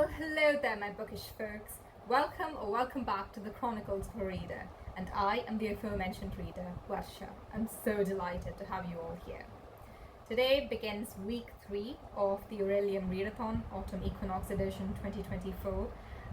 Well, hello there, my bookish folks. Welcome back to the Chronicles of a Reader, and I am the aforementioned reader, Varsha. I'm so delighted to have you all here. Today begins week 3 of the Orilium Readathon Autumn Equinox Edition 2024,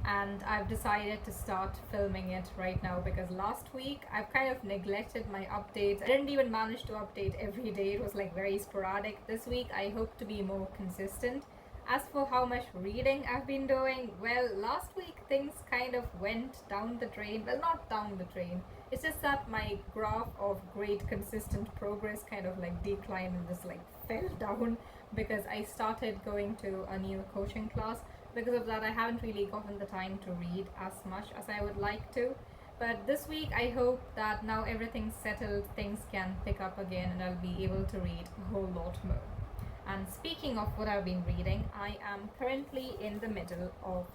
and I've decided to start filming it right now because last week I've kind of neglected my updates. I didn't even manage to update every day, it was like very sporadic. This week I hope to be more consistent. As for how much reading I've been doing, well, last week things kind of went down the drain. Well, not down the drain. It's just that my graph of great consistent progress kind of like declined and just like fell down because I started going to a new coaching class. Because of that, I haven't really gotten the time to read as much as I would like to. But this week, I hope that now everything's settled, things can pick up again and I'll be able to read a whole lot more. And speaking of what I've been reading, I am currently in the middle of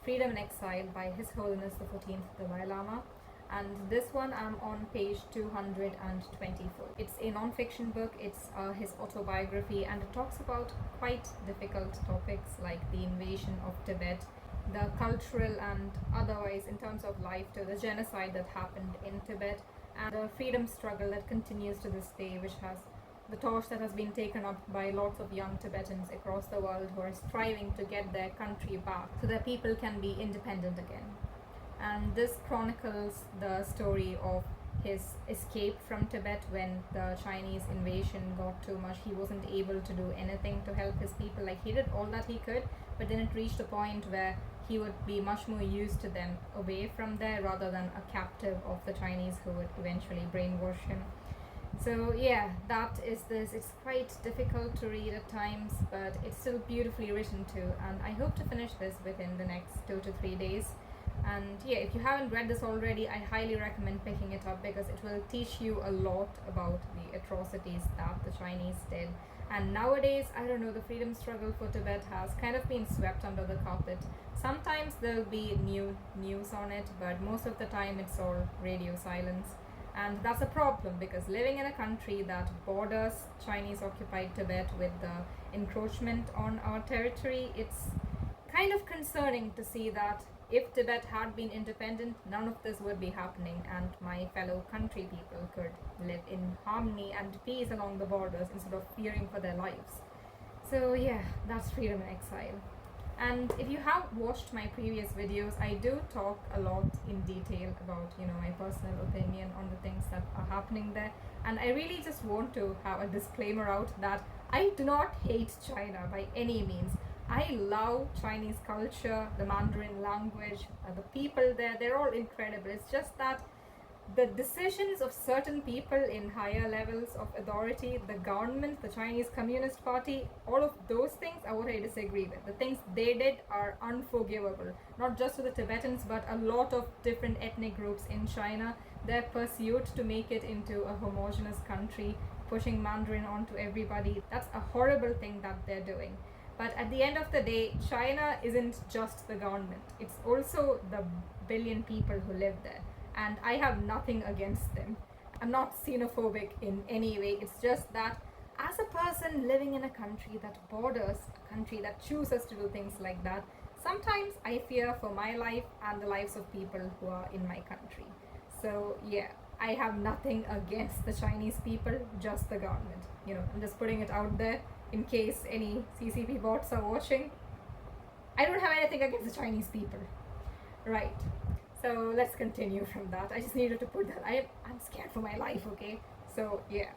Freedom in Exile by His Holiness the 14th Dalai Lama. And this one I'm on page 224. It's a non-fiction book, it's his autobiography, and it talks about quite difficult topics like the invasion of Tibet, the cultural and otherwise in terms of life to the genocide that happened in Tibet, and the freedom struggle that continues to this day, which has the torch that has been taken up by lots of young Tibetans across the world who are striving to get their country back so that people can be independent again. And this chronicles the story of his escape from Tibet when the Chinese invasion got too much. He wasn't able to do anything to help his people. Like, he did all that he could, but then it reached a point where he would be much more used to them away from there rather than a captive of the Chinese who would eventually brainwash him. So yeah, that is this. It's quite difficult to read at times, but it's still beautifully written too, and I hope to finish this within the next 2 to 3 days. And yeah, if you haven't read this already, I highly recommend picking it up because it will teach you a lot about the atrocities that the Chinese did. And nowadays, I don't know, the freedom struggle for Tibet has kind of been swept under the carpet. Sometimes there'll be new news on it, but most of the time it's all radio silence. And that's a problem because living in a country that borders Chinese occupied Tibet with the encroachment on our territory, it's kind of concerning to see that if Tibet had been independent, none of this would be happening and my fellow country people could live in harmony and peace along the borders instead of fearing for their lives. So yeah, that's Freedom in Exile. And if you have watched my previous videos, I do talk a lot in detail about, my personal opinion on the things that are happening there. And I really just want to have a disclaimer out that I do not hate China by any means. I love Chinese culture, the Mandarin language, the people there, they're all incredible. It's just that the decisions of certain people in higher levels of authority, the government, the Chinese Communist Party, all of those things are what I disagree with. The things they did are unforgivable, not just to the Tibetans, but a lot of different ethnic groups in China. Their pursuit to make it into a homogeneous country, pushing Mandarin onto everybody, that's a horrible thing that they're doing. But at the end of the day, China isn't just the government, it's also the billion people who live there. And I have nothing against them. I'm not xenophobic in any way. It's just that as a person living in a country that borders a country that chooses to do things like that, sometimes I fear for my life and the lives of people who are in my country. So yeah, I have nothing against the Chinese people, just the government. I'm just putting it out there in case any CCP bots are watching. I don't have anything against the Chinese people. Right. So let's continue from that. I just needed to put that. I'm scared for my life, okay? So yeah.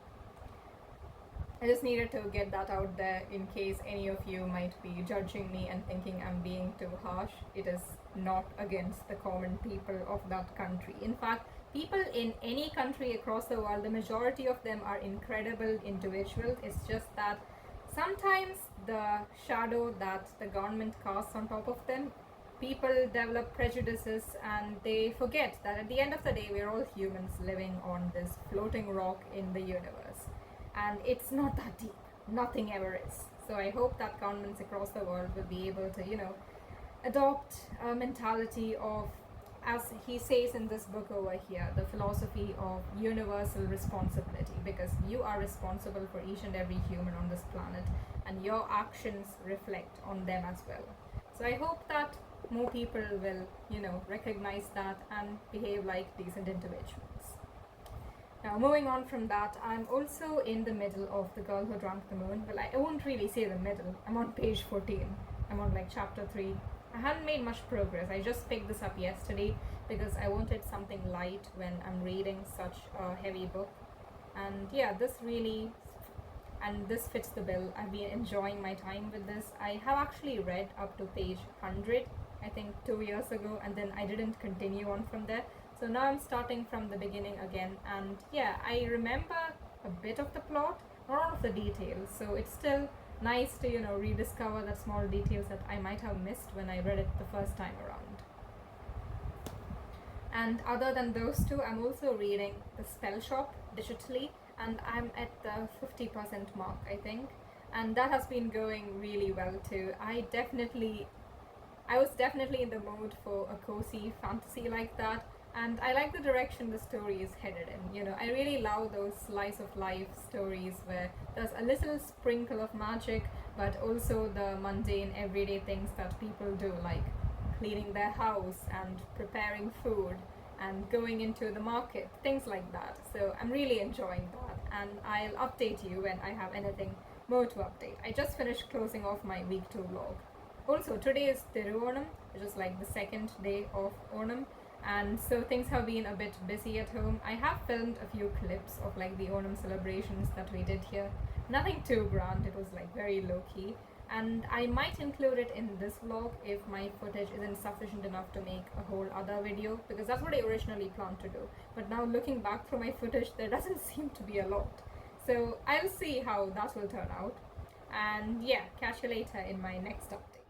I just needed to get that out there in case any of you might be judging me and thinking I'm being too harsh. It is not against the common people of that country. In fact, people in any country across the world, the majority of them are incredible individuals. It's just that sometimes the shadow that the government casts on top of them, people develop prejudices and they forget that at the end of the day, we're all humans living on this floating rock in the universe. And it's not that deep. Nothing ever is. So I hope that governments across the world will be able to, adopt a mentality of, as he says in this book over here, the philosophy of universal responsibility, because you are responsible for each and every human on this planet and your actions reflect on them as well. So I hope that more people will, recognize that and behave like decent individuals. Now, moving on from that, I'm also in the middle of The Girl Who Drank the Moon. Well, I won't really say the middle. I'm on page 14. I'm on like chapter 3. I haven't made much progress. I just picked this up yesterday because I wanted something light when I'm reading such a heavy book. And yeah, this fits the bill. I've been enjoying my time with this. I have actually read up to page 100, I think 2 years ago, and then I didn't continue on from there. So now I'm starting from the beginning again, and yeah, I remember a bit of the plot, not all of the details, so it's still nice to, rediscover that small details that I might have missed when I read it the first time around. And other than those two, I'm also reading The Spell Shop digitally, and I'm at the 50% mark, I think, and that has been going really well too. I was definitely in the mood for a cozy fantasy like that, and I like the direction the story is headed in. I really love those slice of life stories where there's a little sprinkle of magic, but also the mundane everyday things that people do, like cleaning their house and preparing food and going into the market, things like that. So I'm really enjoying that, and I'll update you when I have anything more to update. I just finished closing off my week 2 vlog. Also, today is Onam, which is like the second day of Onam, and so things have been a bit busy at home. I have filmed a few clips of like the Onam celebrations that we did here. Nothing too grand, it was like very low-key, and I might include it in this vlog if my footage isn't sufficient enough to make a whole other video, because that's what I originally planned to do. But now looking back through my footage, there doesn't seem to be a lot. So I'll see how that will turn out. And yeah, catch you later in my next update.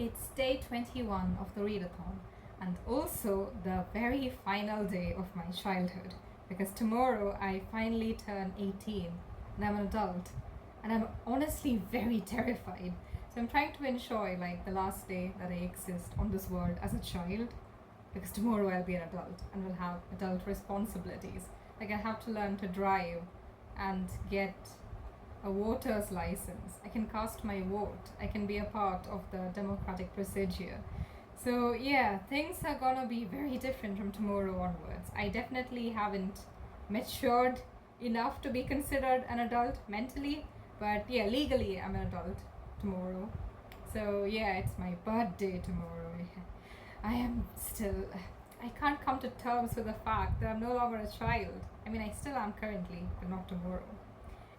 It's day 21 of the readathon, and also the very final day of my childhood, because tomorrow I finally turn 18 and I'm an adult, and I'm honestly very terrified. So I'm trying to enjoy like the last day that I exist on this world as a child, because tomorrow I'll be an adult and will have adult responsibilities. Like I have to learn to drive and get a voter's license. I can cast my vote. I can be a part of the democratic procedure. So yeah, things are gonna be very different from tomorrow onwards. I definitely haven't matured enough to be considered an adult mentally, but yeah, legally I'm an adult tomorrow. So yeah, it's my birthday tomorrow. I can't come to terms with the fact that I'm no longer a child. I mean, I still am currently, but not tomorrow.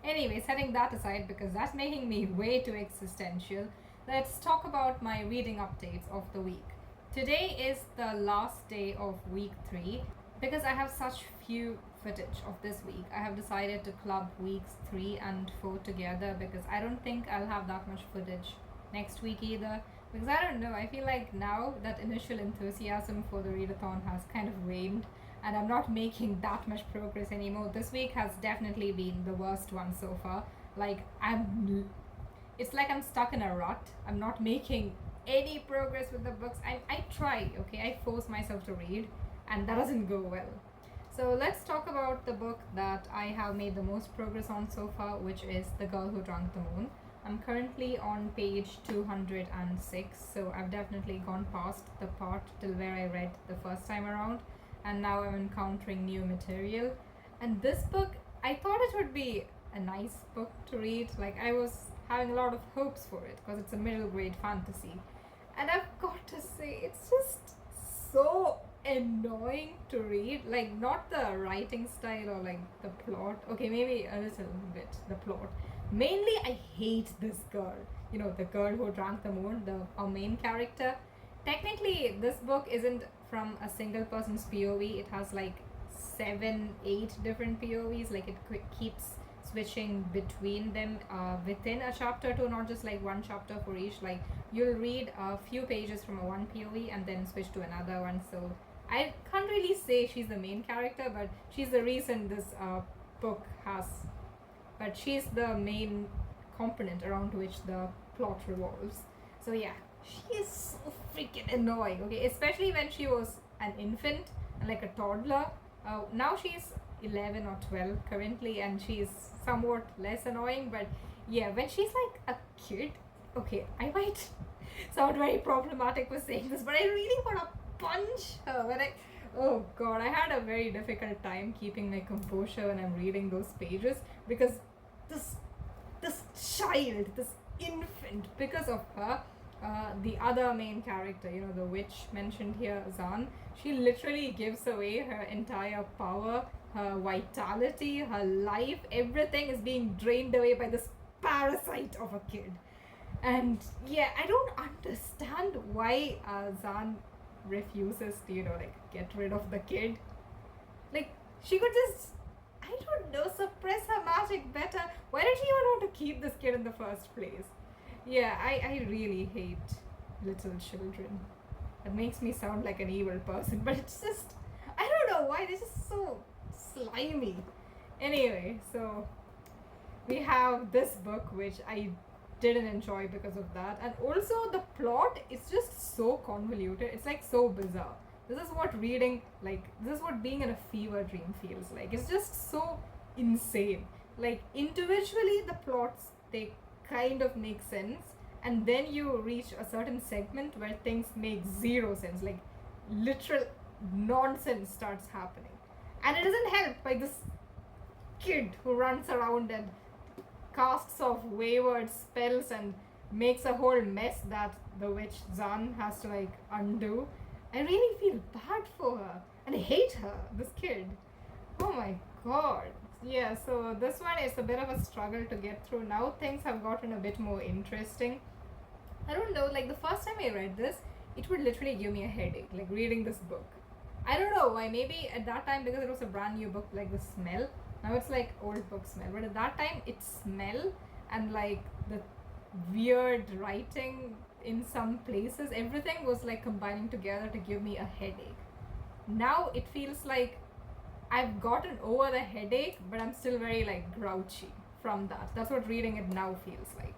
Anyway, setting that aside because that's making me way too existential, let's talk about my reading updates of the week. Today is the last day of week 3. Because I have such few footage of this week, I have decided to club weeks 3 and 4 together because I don't think I'll have that much footage next week either. Because I don't know, I feel like now that initial enthusiasm for the readathon has kind of waned and I'm not making that much progress anymore. This week has definitely been the worst one so far. It's like I'm stuck in a rut. I'm not making any progress with the books. I try, okay? I force myself to read and that doesn't go well. So let's talk about the book that I have made the most progress on so far, which is The Girl Who Drank the Moon. I'm currently on page 206, so I've definitely gone past the part till where I read the first time around, and now I'm encountering new material. And this book, I thought it would be a nice book to read. Like, I was having a lot of hopes for it because it's a middle grade fantasy. And I've got to say, it's just so annoying to read. Like, not the writing style or like the plot. Okay, maybe a little bit the plot. Mainly, I hate this girl. You know, the girl who drank the moon, our main character. Technically, this book isn't from a single person's POV. It has like 7-8 different POVs. Like, it keeps switching between them within a chapter too, not just like one chapter for each. Like, you'll read a few pages from a one POV and then switch to another one. So I can't really say she's the main character, but she's the reason this book has, but she's the main component around which the plot revolves. So yeah, she is so freaking annoying, okay, especially when she was an infant and like a toddler. Now she's 11 or 12 currently, and she's somewhat less annoying, but yeah, when she's like a kid, okay, I might sound very problematic with saying this, but I really want to punch her when oh god, I had a very difficult time keeping my composure when I'm reading those pages, because this child, this infant, because of her, the other main character, you know, the witch mentioned here, Zan, she literally gives away her entire power, her vitality, her life, everything is being drained away by this parasite of a kid. And yeah, I don't understand why Zan refuses to, you know, like, get rid of the kid. Like, she could just, I don't know, suppress her magic better. Why did she even want to keep this kid in the first place? Yeah, I really hate little children. It makes me sound like an evil person, but it's just, I don't know why, they're just so slimy. Anyway, so we have this book which I didn't enjoy because of that, and also the plot is just so convoluted. It's like so bizarre. This is what reading, like, this is what being in a fever dream feels like. It's just so insane. Like, individually the plots, they kind of make sense, and then you reach a certain segment where things make zero sense. Like, literal nonsense starts happening, and it isn't helped by this kid who runs around and casts off wayward spells and makes a whole mess that the witch Zan has to like undo. I really feel bad for her and I hate her, this kid. Oh my god. Yeah, so this one is a bit of a struggle to get through. Now things have gotten a bit more interesting. I don't know, like, the first time I read this, it would literally give me a headache, like, reading this book. I don't know why. Maybe at that time, because it was a brand new book, like the smell. Now it's like old book smell, but at that time it smell and like the weird writing in some places, everything was like combining together to give me a headache. Now it feels like I've gotten over the headache, but I'm still very like grouchy from that. That's what reading it now feels like.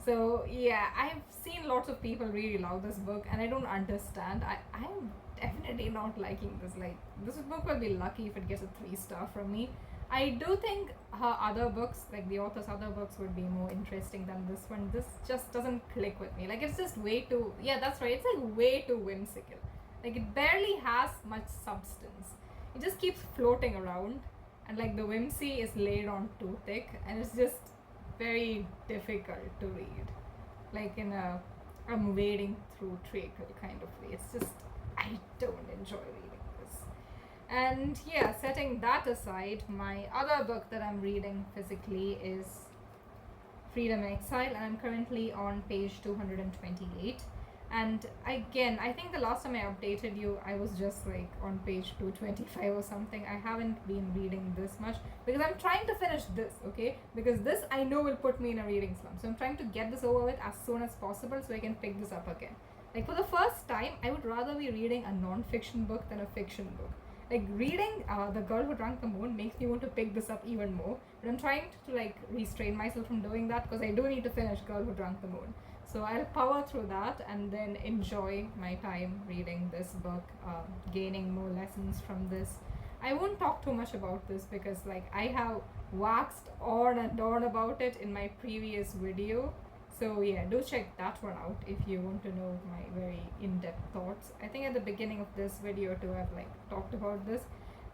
So yeah, I've seen lots of people really love this book, and I don't understand. I'm definitely not liking this. Like, this book will be lucky if it gets a 3-star from me. I do think her other books, like the author's other books, would be more interesting than this one. This just doesn't click with me. Like, it's just way too, yeah, that's right, it's like way too whimsical. Like, it barely has much substance. It just keeps floating around, and like the whimsy is laid on too thick, and it's just very difficult to read. Like, in a I'm wading through treacle kind of way. It's just, I don't enjoy reading. And yeah, setting that aside, my other book that I'm reading physically is Freedom in Exile, and I'm currently on page 228. And again, I think the last time I updated you, I was just like on page 225 or something. I haven't been reading this much because I'm trying to finish this, okay? Because this I know will put me in a reading slump. So I'm trying to get this over with as soon as possible so I can pick this up again. Like, for the first time, I would rather be reading a non-fiction book than a fiction book. Like, reading The Girl Who Drank the Moon makes me want to pick this up even more, but I'm trying to like restrain myself from doing that because I do need to finish Girl Who Drank the Moon. So I'll power through that and then enjoy my time reading this book, gaining more lessons from this. I won't talk too much about this because I have waxed on and on about it in my previous video. So yeah, do check that one out if you want to know my very in-depth thoughts. I think at the beginning of this video too I've talked about this.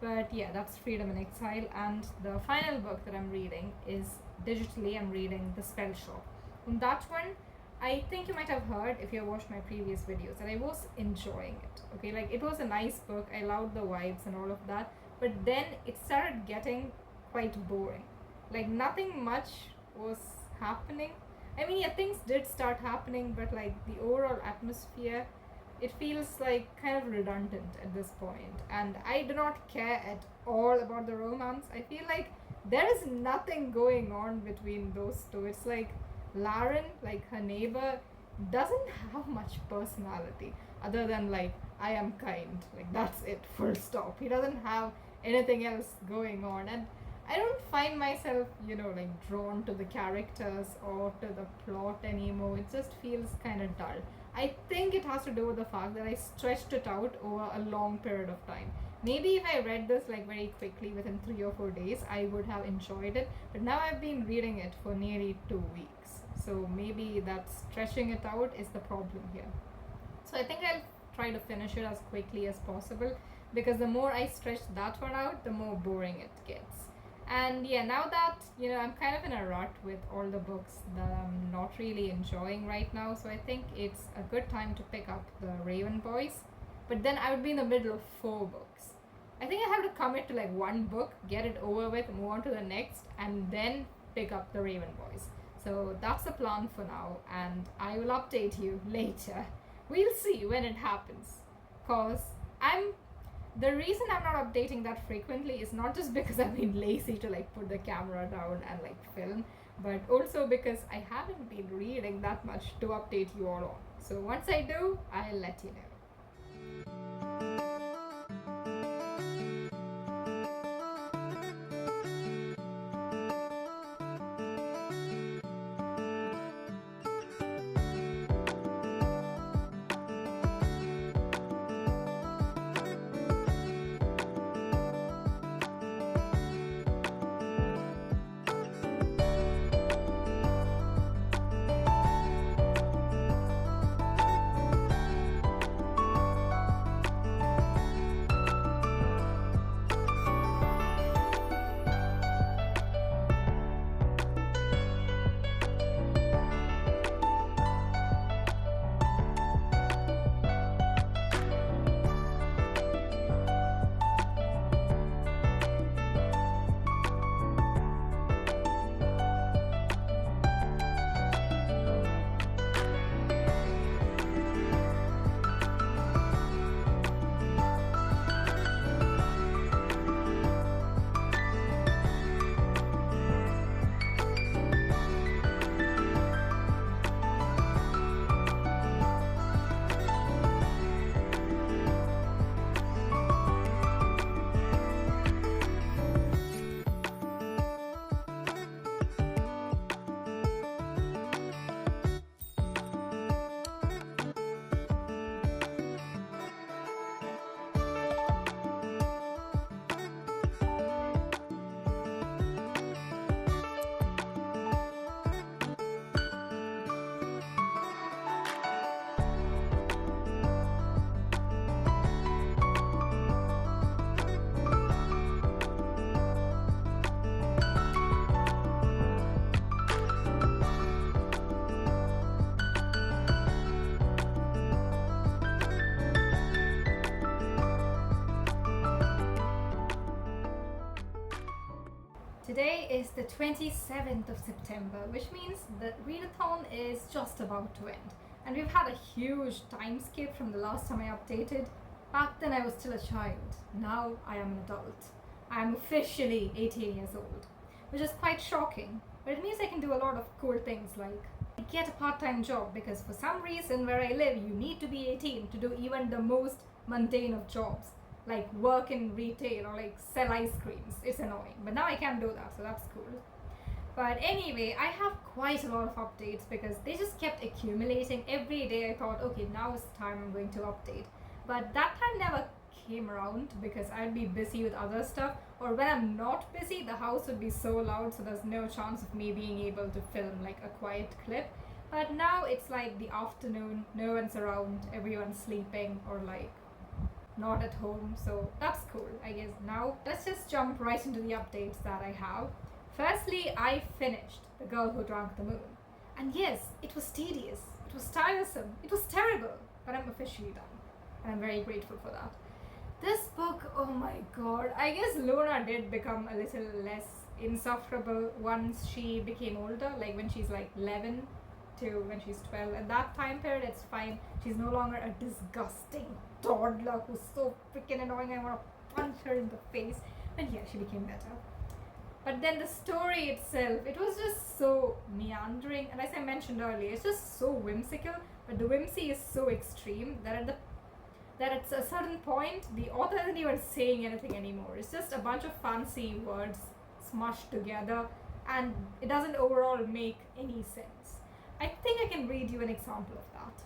But yeah, that's Freedom in Exile. And the final book that I'm reading is digitally. I'm reading The Spell Shop. On that one, I think you might have heard if you watched my previous videos that I was enjoying it. Okay, it was a nice book. I loved the vibes and all of that. But then it started getting quite boring. Nothing much was happening. I mean, yeah, things did start happening, but the overall atmosphere, it feels kind of redundant at this point. And I do not care at all about the romance. I feel there is nothing going on between those two. It's Lauren, her neighbor, doesn't have much personality other than I am kind. That's it, full stop. He doesn't have anything else going on. And I don't find myself, drawn to the characters or to the plot anymore. It just feels kind of dull. I think it has to do with the fact that I stretched it out over a long period of time. Maybe if I read this very quickly within 3 or 4 days, I would have enjoyed it. But now I've been reading it for nearly 2 weeks. So maybe that stretching it out is the problem here. So I think I'll try to finish it as quickly as possible, because the more I stretch that one out, the more boring it gets. And yeah, now that, I'm kind of in a rut with all the books that I'm not really enjoying right now, so I think it's a good time to pick up the Raven Boys. But then I would be in the middle of 4 books. I think I have to commit to 1 book, get it over with, move on to the next, and then pick up the Raven Boys. So that's the plan for now, and I will update you later. We'll see when it happens. Cause the reason I'm not updating that frequently is not just because I've been lazy to put the camera down and film, but also because I haven't been reading that much to update you all on. So once I do, I'll let you know. Today is the 27th of September, which means the readathon is just about to end. And we've had a huge time skip from the last time I updated. Back then I was still a child. Now I am an adult. I am officially 18 years old, which is quite shocking, but it means I can do a lot of cool things like get a part-time job, because for some reason where I live you need to be 18 to do even the most mundane of jobs, like work in retail or sell ice creams. It's annoying, but now I can do that, so that's cool. But anyway, I have quite a lot of updates because they just kept accumulating. Every day I thought, okay, now is the time I'm going to update. But that time never came around because I'd be busy with other stuff, or when I'm not busy, the house would be so loud, so there's no chance of me being able to film like a quiet clip. But now it's like the afternoon, no one's around, everyone's sleeping or like not at home, so that's cool, I guess. Now let's just jump right into the updates that I have. Firstly, I finished The Girl Who Drank the Moon. And yes, it was tedious, it was tiresome, it was terrible, but I'm officially done. And I'm very grateful for that. This book, oh my god, I guess Luna did become a little less insufferable once she became older, like when she's like 11 to when she's 12. At that time period, it's fine. She's no longer a disgusting toddler who's so freaking annoying. I want to punch her in the face. And yeah, she became better. But then the story itself, it was just so meandering. And as I mentioned earlier, it's just so whimsical. But the whimsy is so extreme that at a certain point, the author isn't even saying anything anymore. It's just a bunch of fancy words smushed together, and it doesn't overall make any sense. I think I can read you an example of that.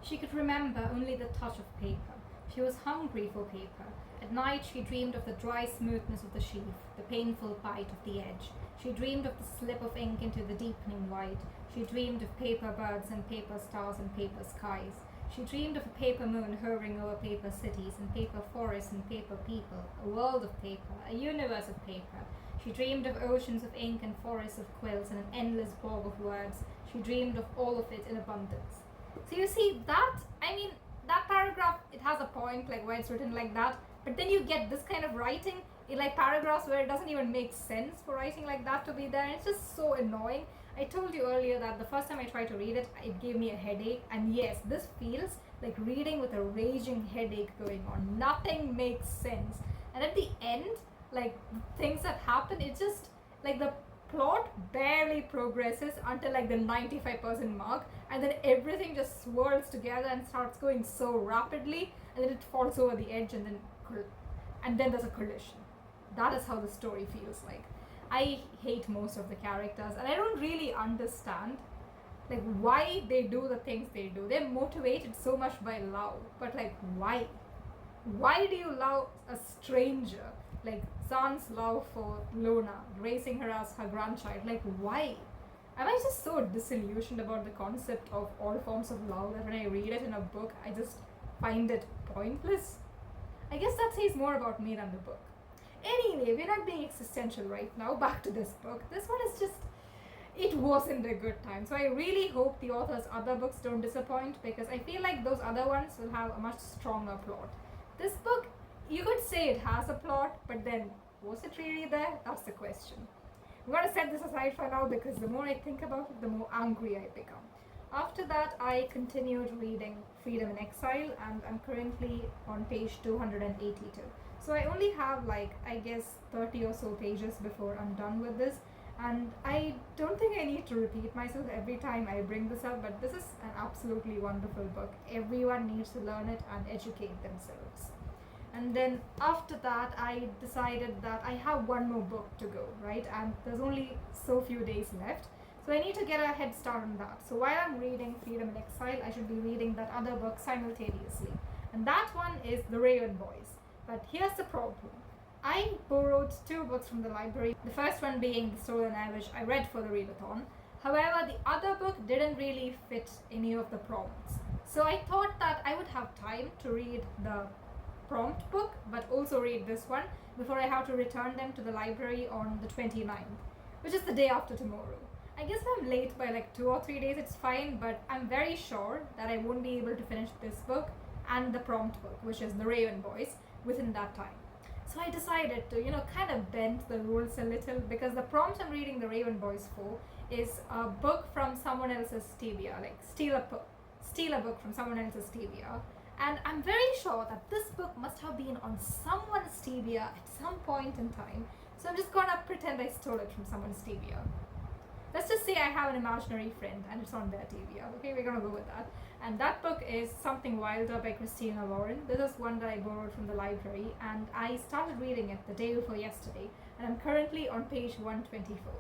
She could remember only the touch of paper. She was hungry for paper. At night she dreamed of the dry smoothness of the sheath, the painful bite of the edge. She dreamed of the slip of ink into the deepening white. She dreamed of paper birds and paper stars and paper skies. She dreamed of a paper moon hovering over paper cities and paper forests and paper people, a world of paper, a universe of paper. She dreamed of oceans of ink and forests of quills and an endless bog of words. She dreamed of all of it in abundance. So you see that, that paragraph, it has a point, like why it's written like that, but then you get this kind of writing in like paragraphs where it doesn't even make sense for writing like that to be there. It's just so annoying. I told you earlier that the first time I tried to read it, it gave me a headache, and yes, this feels like reading with a raging headache going on. Nothing makes sense. And at the end, like things that happen, it's just like the plot barely progresses until like the 95% mark, and then everything just swirls together and starts going so rapidly, and then it falls over the edge, and then there's a collision. That is how the story feels like. I hate most of the characters, and I don't really understand like why they do the things they do. They're motivated so much by love, but like why? Why do you love a stranger? Like Zan's love for Luna, raising her as her grandchild. Like why? Am I just so disillusioned about the concept of all forms of love that when I read it in a book, I just find it pointless? I guess that says more about me than the book. Anyway, we're not being existential right now. Back to this book. This one is just, it wasn't a good time. So I really hope the author's other books don't disappoint, because I feel like those other ones will have a much stronger plot. This book, you could say it has a plot, but then was it really there? That's the question. I'm going to set this aside for now, because the more I think about it, the more angry I become. After that, I continued reading Freedom in Exile, and I'm currently on page 282. So I only have like, I guess 30 or so pages before I'm done with this, and I don't think I need to repeat myself every time I bring this up, but this is an absolutely wonderful book. Everyone needs to learn it and educate themselves. And then after that, I decided that I have one more book to go, right? And there's only so few days left, so I need to get a head start on that. So while I'm reading Freedom in Exile, I should be reading that other book simultaneously. And that one is The Raven Boys. But here's the problem. I borrowed two books from the library, the first one being The Stolen Air, which I read for the readathon. However, the other book didn't really fit any of the prompts. So I thought that I would have time to read the prompt book, but also read this one before I have to return them to the library on the 29th, which is the day after tomorrow. I guess if I'm late by like 2 or 3 days, it's fine, but I'm very sure that I won't be able to finish this book and the prompt book, which is The Raven Boys, within that time. So I decided to, kind of bend the rules a little, because the prompt I'm reading The Raven Boys for is a book from someone else's stevia, like steal a book from someone else's stevia. And I'm very sure that this book must have been on someone's stevia at some point in time. So I'm just gonna pretend I stole it from someone's stevia. let's just say I have an imaginary friend and it's on their TV. Okay, we're gonna go with that. And that book is Something Wilder by Christina Lauren. This is one that I borrowed from the library, and I started reading it the day before yesterday, and I'm currently on page 124.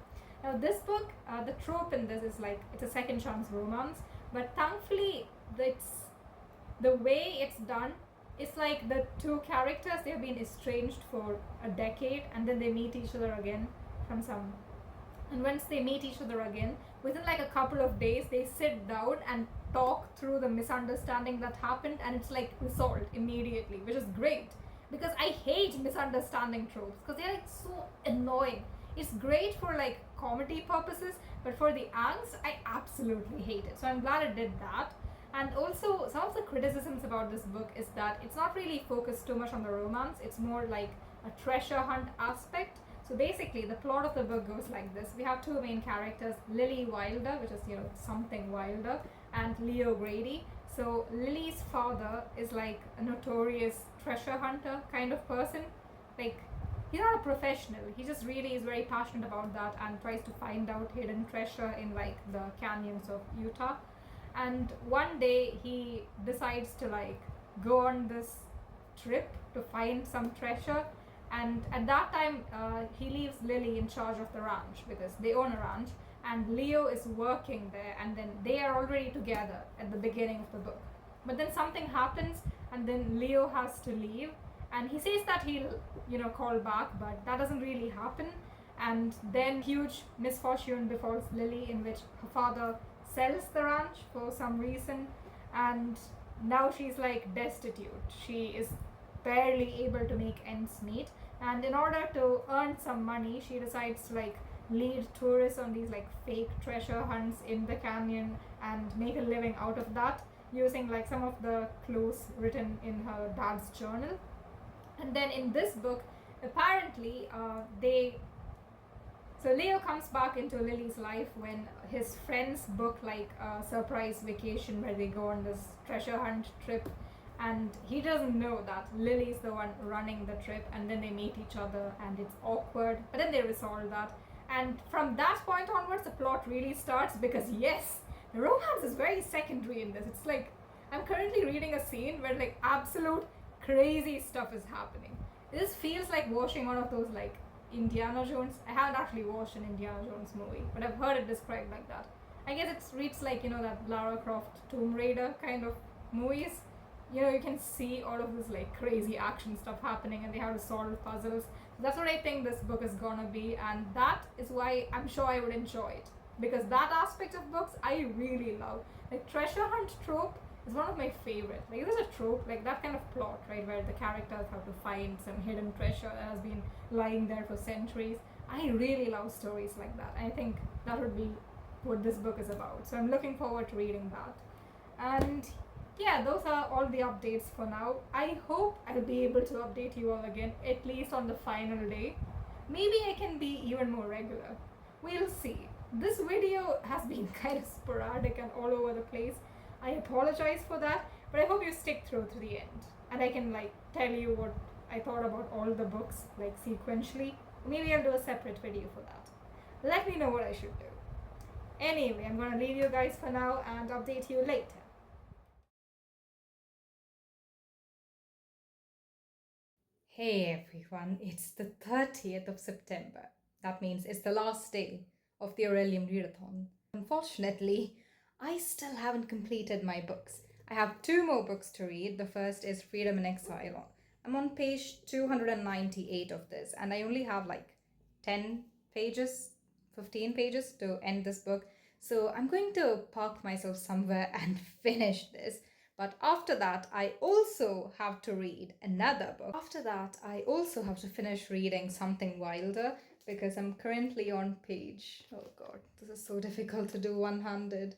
Now this book, the trope in this is like it's a second chance romance, but thankfully the way it's done, it's like the two characters, they've been estranged for a decade, and then they meet each other again and once they meet each other again, within like a couple of days, they sit down and talk through the misunderstanding that happened, and it's like resolved immediately, which is great. Because I hate misunderstanding tropes, because they're like so annoying. It's great for like comedy purposes, but for the angst, I absolutely hate it. So I'm glad it did that. And also, some of the criticisms about this book is that it's not really focused too much on the romance. It's more like a treasure hunt aspect. So basically, the plot of the book goes like this. We have two main characters, Lily Wilder, which is, something Wilder, and Leo Grady. So Lily's father is like a notorious treasure hunter kind of person. Like, he's not a professional. He just really is very passionate about that and tries to find out hidden treasure in like the canyons of Utah. And one day he decides to like go on this trip to find some treasure, and at that time he leaves Lily in charge of the ranch because they own a ranch, and Leo is working there, and then they are already together at the beginning of the book. But then something happens, and then Leo has to leave, and he says that he'll call back, but that doesn't really happen. And then huge misfortune befalls Lily, in which her father sells the ranch for some reason, and now she's like destitute. She is barely able to make ends meet, and in order to earn some money, she decides to like lead tourists on these like fake treasure hunts in the canyon and make a living out of that, using like some of the clues written in her dad's journal. And then in this book, apparently so Leo comes back into Lily's life when his friends book like a surprise vacation where they go on this treasure hunt trip, and he doesn't know that Lily's the one running the trip, and then they meet each other and it's awkward, but then they resolve that. And from that point onwards, the plot really starts, because yes, the romance is very secondary in this. It's like I'm currently reading a scene where like absolute crazy stuff is happening. This feels like watching one of those like Indiana Jones. I haven't actually watched an Indiana Jones movie, but I've heard it described like that. I guess it reads like that Lara Croft Tomb Raider kind of movies. You can see all of this like crazy action stuff happening, and they have to solve puzzles. So that's what I think this book is gonna be, and that is why I'm sure I would enjoy it, because that aspect of books I really love. Like treasure hunt trope is one of my favorite. Like there's a trope, like that kind of plot, right, where the characters have to find some hidden treasure that has been lying there for centuries. I really love stories like that. I think that would be what this book is about. So I'm looking forward to reading that. And yeah, those are all the updates for now. I hope I'll be able to update you all again, at least on the final day. Maybe I can be even more regular. We'll see. This video has been kind of sporadic and all over the place. I apologize for that, but I hope you stick through to the end, and I can like tell you what I thought about all the books like sequentially. Maybe I'll do a separate video for that. Let me know what I should do. Anyway, I'm gonna leave you guys for now and update you later. Hey everyone, it's the 30th of September. That means it's the last day of the Orilium readathon. Unfortunately, I still haven't completed my books. I have two more books to read. The first is Freedom in Exile. I'm on page 298 of this, and I only have like 10 pages, 15 pages to end this book. So I'm going to park myself somewhere and finish this. But after that, I also have to read another book. After that, I also have to finish reading Something Wilder, because I'm currently on page, oh god, this is so difficult to do one-handed.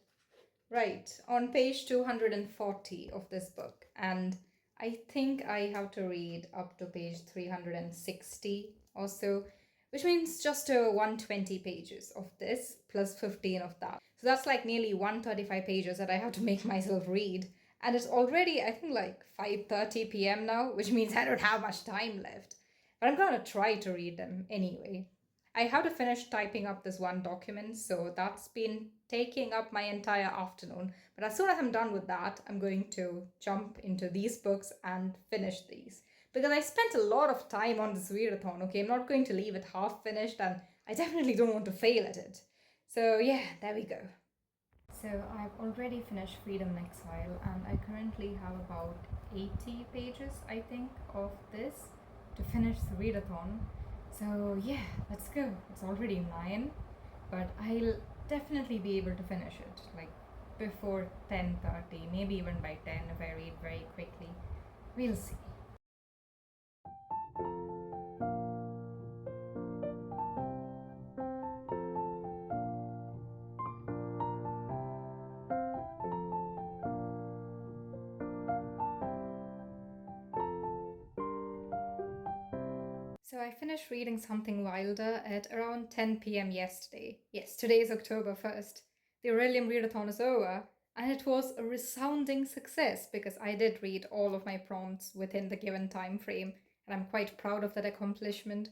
Right, on page 240 of this book. And I think I have to read up to page 360 or so, which means just 120 pages of this plus 15 of that. So that's like nearly 135 pages that I have to make myself read. And it's already, I think, like 5:30 p.m. now, which means I don't have much time left. But I'm gonna try to read them anyway. I have to finish typing up this one document, so that's been taking up my entire afternoon. But as soon as I'm done with that, I'm going to jump into these books and finish these. Because I spent a lot of time on this readathon, okay? I'm not going to leave it half finished, and I definitely don't want to fail at it. So yeah, there we go. So I've already finished Freedom in Exile, and I currently have about 80 pages, I think, of this to finish the readathon. So yeah, let's go. It's already 9, but I'll definitely be able to finish it, like before 10:30, maybe even by 10 if I read very quickly. We'll see. So I finished reading Something Wilder at around 10 p.m. yesterday. Yes, today is October 1st. The Orilium readathon is over, and it was a resounding success because I did read all of my prompts within the given time frame, and I'm quite proud of that accomplishment.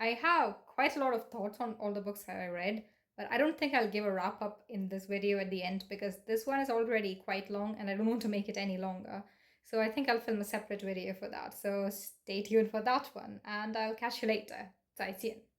I have quite a lot of thoughts on all the books that I read, but I don't think I'll give a wrap up in this video at the end because this one is already quite long and I don't want to make it any longer. So I think I'll film a separate video for that. So stay tuned for that one and I'll catch you later. 再见.